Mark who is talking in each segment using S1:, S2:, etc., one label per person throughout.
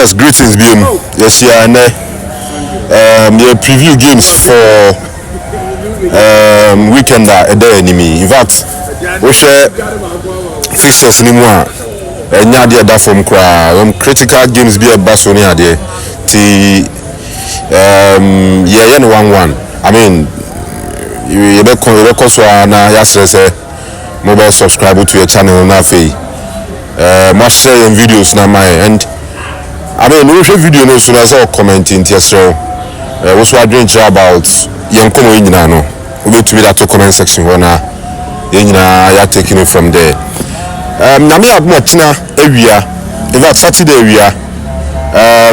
S1: Yes, greetings, Bim. Yes, yeah, and your preview games for weekend a day enemy. In fact, we share fixtures anymore. And yeah, there from critical games be a Barcelona there. Yeah, 1-1. I mean, you record so na yesterday mobile subscribe to your channel na fe. Must share your videos na my and I mean, we show video no so as all commenting here so what's what doing about young komo nyina no we go to that comment section na nyina ya taking it from there. Na me abmo tina ewia in fact Saturday ewia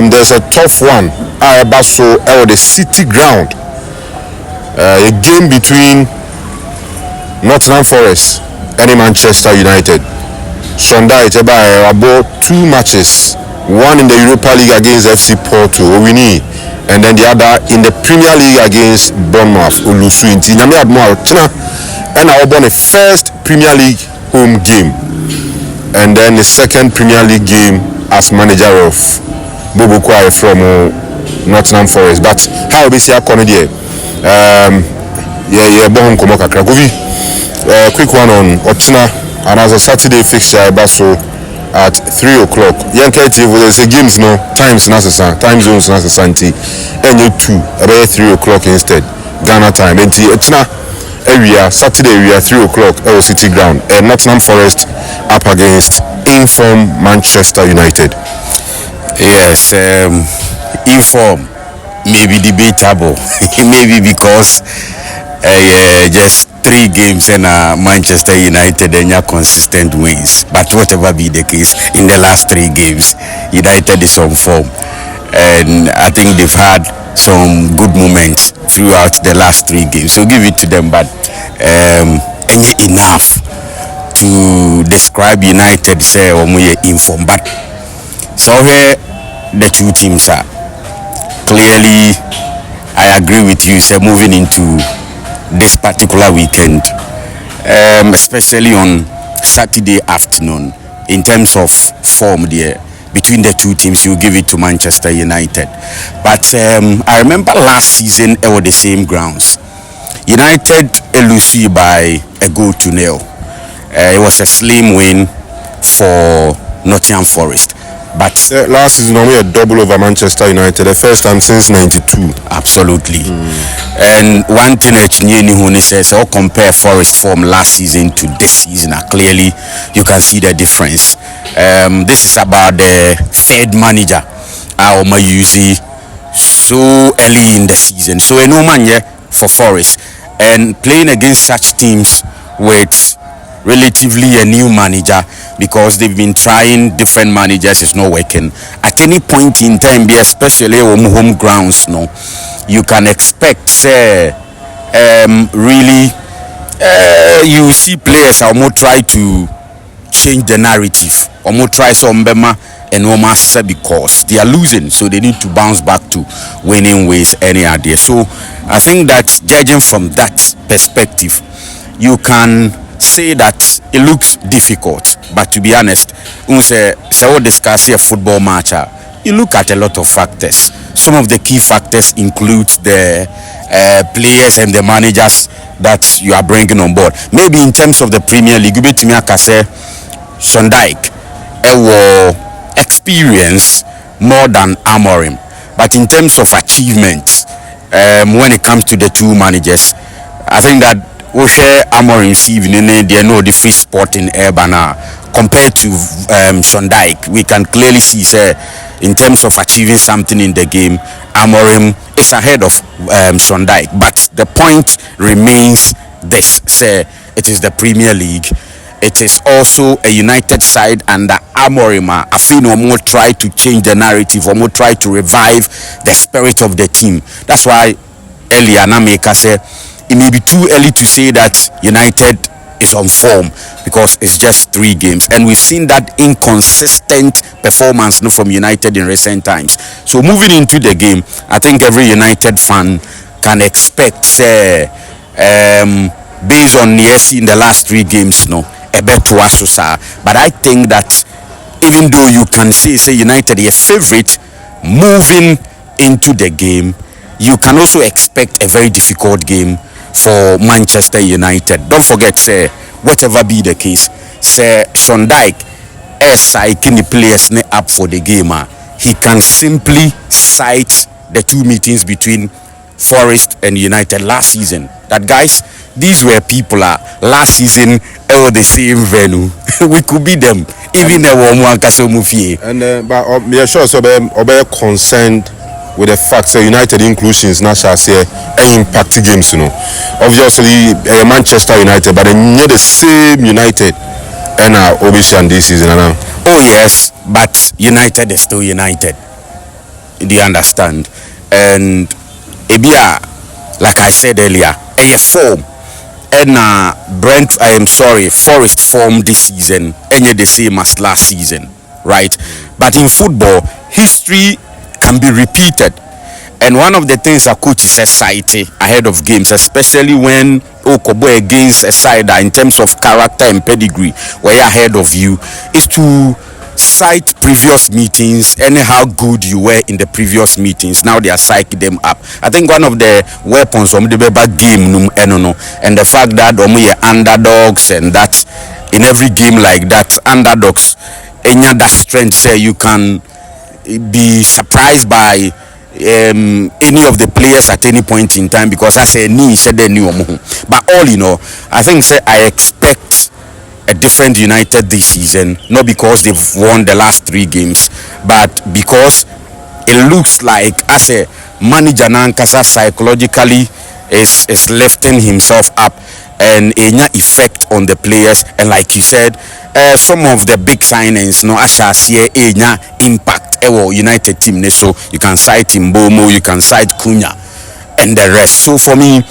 S1: there's a tough one so the City ground a game between Nottingham Forest and Manchester United. Sunday it's about 2 matches. One in the Europa League against FC Porto, Owini, and then the other in the Premier League against Bournemouth, Olusu. And I won the first Premier League home game, and then the second Premier League game as manager of Bobo Kwai from Nottingham Forest. But how we see a comedy? Bon Komoka Krakowi. Quick one on Otina, and as a Saturday fixture, Basso. At 3 o'clock. Yankee there's a games no times necessary, time zones necessary. And you 2 about 3 o'clock instead. Ghana time. And it's area Saturday area 3 o'clock L City ground. And Nottingham Forest up against Inform Manchester United.
S2: Yes, Inform may be debatable. Maybe because just 3 games and Manchester United and your consistent wins. But whatever be the case, in the last 3 games, United is on form. And I think they've had some good moments throughout the last 3 games. So give it to them. But enough to describe United say inform. But so here the 2 teams are clearly, I agree with you, say moving into this particular weekend, especially on Saturday afternoon, in terms of form there between the 2 teams, you give it to Manchester United. But I remember last season it was the same grounds. United lose by a goal to nil. It was a slim win for Nottingham Forest. But
S1: last season only a double over Manchester United, the first time since '92.
S2: Absolutely. And one thing that you says, I'll compare Forest form last season to this season. Clearly, you can see the difference. This is about the 3rd manager, Aoma Yuzi, so early in the season. So a no man for Forest, and playing against such teams with relatively a new manager, because they've been trying different managers, it's not working. At any point in time, especially on home grounds, no, you can expect really you see players are more try to change the narrative or more try some bema and almost because they are losing, so they need to bounce back to winning ways any idea. So I think that judging from that perspective, you can say that it looks difficult, but to be honest, we discuss a football match, you look at a lot of factors. Some of the key factors include the players and the managers that you are bringing on board. Maybe in terms of the Premier League, Sondijk experience more than Amorim, but in terms of achievements, when it comes to the 2 managers, I think that we share Amorim receiving in the free sport in Urbana compared to Sondijk. We can clearly see in terms of achieving something in the game, Amorim is ahead of Sondijk. But the point remains this: it is the Premier League. It is also a United side under Amorim. I feel no more try to change the narrative or more try to revive the spirit of the team. That's why earlier Nameka said it may be too early to say that United is on form because it's just 3 games, and we've seen that inconsistent performance from United in recent times. So moving into the game, I think every United fan can expect based on the in the last 3 games a bet to Asusa, but I think that even though you can say United a favorite moving into the game, you can also expect a very difficult game for Manchester United. Don't forget, say, whatever be the case, say Sean Dyche is citing the players up for the game. He can simply cite the two meetings between Forest and United last season. That, guys, these were people last season all the same venue. We could beat them even a one Kasomufie.
S1: And but me sure so be concerned with the fact that United inclusions now shall say impact games, you know. Obviously Manchester United, but they near the same United and obviously on this season now.
S2: Oh yes, but United is still United. Do you understand? And Ebia, like I said earlier, a form. And Forest form this season and the same as last season, right? But in football, history can be repeated. And one of the things that coaches cite ahead of games, especially when Okobo against a side in terms of character and pedigree, where you're ahead of you, is to cite previous meetings and how good you were in the previous meetings. Now they are psyching them up. I think one of the weapons from the game and the fact that we are underdogs, and that in every game like that, underdogs that strength, say you can be surprised by any of the players at any point in time, because I say ni said they knew. But all in all, I think say I expect a different United this season, not because they've won the last 3 games, but because it looks like as a manager Nankasa psychologically is lifting himself up, and any effect on the players. And like you said, some of the big signings, no, I shall see any impact United team. So you can cite Mbomo, you can cite Cunha, and the rest. So for me,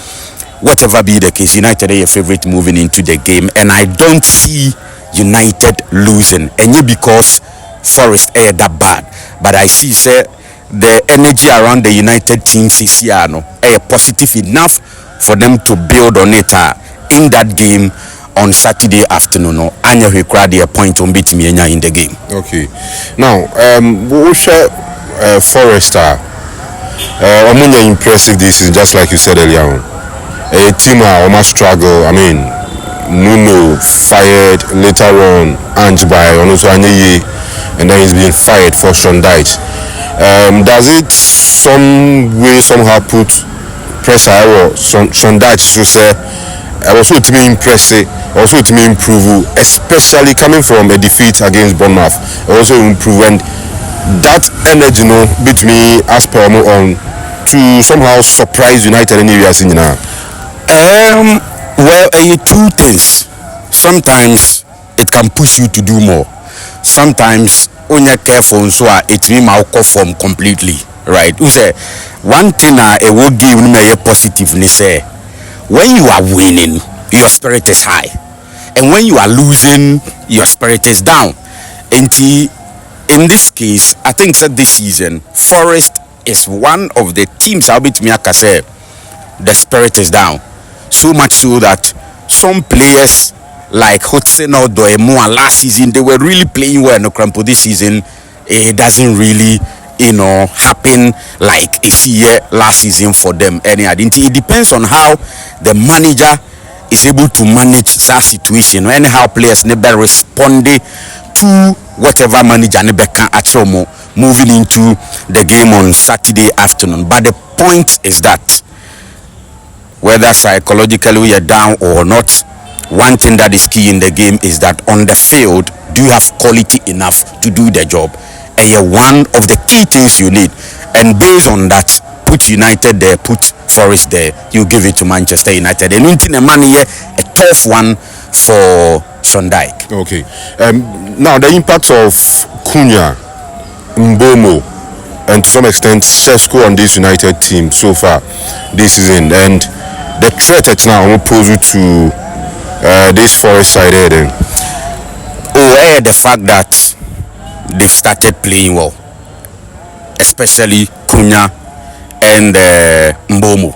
S2: whatever be the case, United are a favorite moving into the game, and I don't see United losing. And you because Forest are that bad, but I see say the energy around the United teams is here, no, positive enough for them to build on it in that game on Saturday afternoon. No, and you require a point on beat me in the game.
S1: Okay, now we share Forest impressive. This is just like you said earlier on. A team almost struggle. I mean, Nuno fired later on, Ange by Onosuanyeye, and then he's been fired for Sean Dyche. Does it some way somehow put pressure on Sean Dyche to say also to be impressive, also to be improve, especially coming from a defeat against Bournemouth, also improve, and that energy, you know, beat me as per on to somehow surprise United in areas in now.
S2: Well, two things. Sometimes it can push you to do more. Sometimes when you're careful, so it may malform completely, right? You say one thing it will give me a positiveness. When you are winning, your spirit is high, and when you are losing, your spirit is down. And in this case, I think that this season, Forest is one of the teams. I'll be to me, I can say the spirit is down. So much so that some players like Hudson or Doemua last season, they were really playing well. No Crampo this season, it doesn't really, happen like a year last season for them. And it depends on how the manager is able to manage that situation. And how players never respond to whatever manager never can actually moving into the game on Saturday afternoon. But the point is that whether psychologically we are down or not, one thing that is key in the game is that on the field, do you have quality enough to do the job? And you're one of the key things you need. And based on that, put United there, put Forest there, you give it to Manchester United. And in the money here, a tough one for Sean Dyche.
S1: Okay. Now the impact of Cunha, Mbomo, and to some extent Sesko on this United team so far this season, and the threat it's now opposed to this Forest side here then.
S2: The fact that they've started playing well, especially Cunha and Mbomo.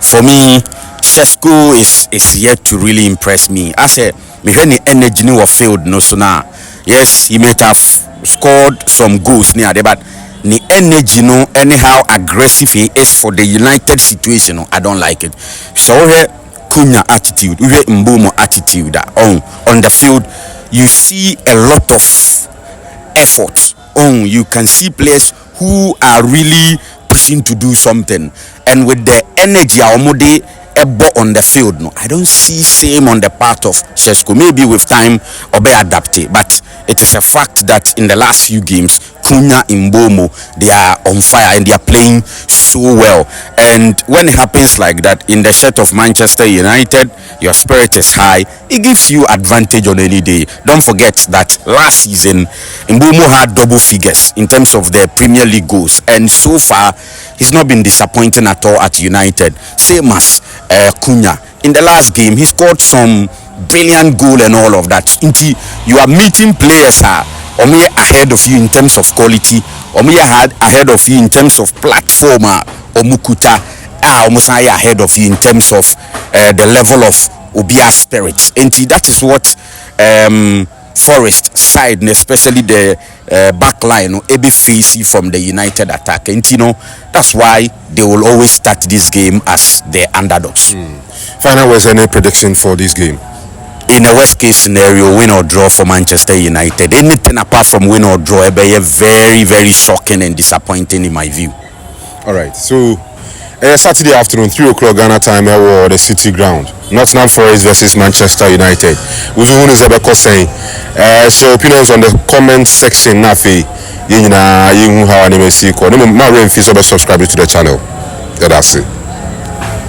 S2: For me, Sesko is yet to really impress me. I say, me when the energy no field no so now. Yes, he might have scored some goals near there, but the energy, anyhow aggressive he is for the United situation, I don't like it. So here, Cunha attitude, we Mbomo attitude on the field, you see a lot of effort. You can see players who are really pushing to do something, and with the energy on the field, I don't see same on the part of Shesko. Maybe with time or be adapted, but it is a fact that in the last few games, Cunha and Mbomo, they are on fire and they are playing so well. And when it happens like that in the shirt of Manchester United, your spirit is high. It gives you advantage on any day. Don't forget that last season, Mbomo had double figures in terms of the Premier League goals, and so far he's not been disappointing at all at United. Same as Cunha. In the last game, he scored some brilliant goal and all of that. You are meeting players ahead of you in terms of quality, ahead of you in terms of platform, Omukuta, almost ahead of you in terms of the level of Obia spirit. And that is what Forest side, and especially the back line, be facing from the United attack. And that's why they will always start this game as the underdogs.
S1: Final words, any prediction for this game?
S2: In a worst case scenario, win or draw for Manchester United. Anything apart from win or draw will be very, very shocking and disappointing in my view.
S1: All right, so Saturday afternoon, 3 o'clock Ghana time, at the City Ground. Nottingham Forest versus Manchester United. Uzuhun is saying, share opinions on the comment section. Nafi, you know how I name it. Subscribe to the channel. That's it.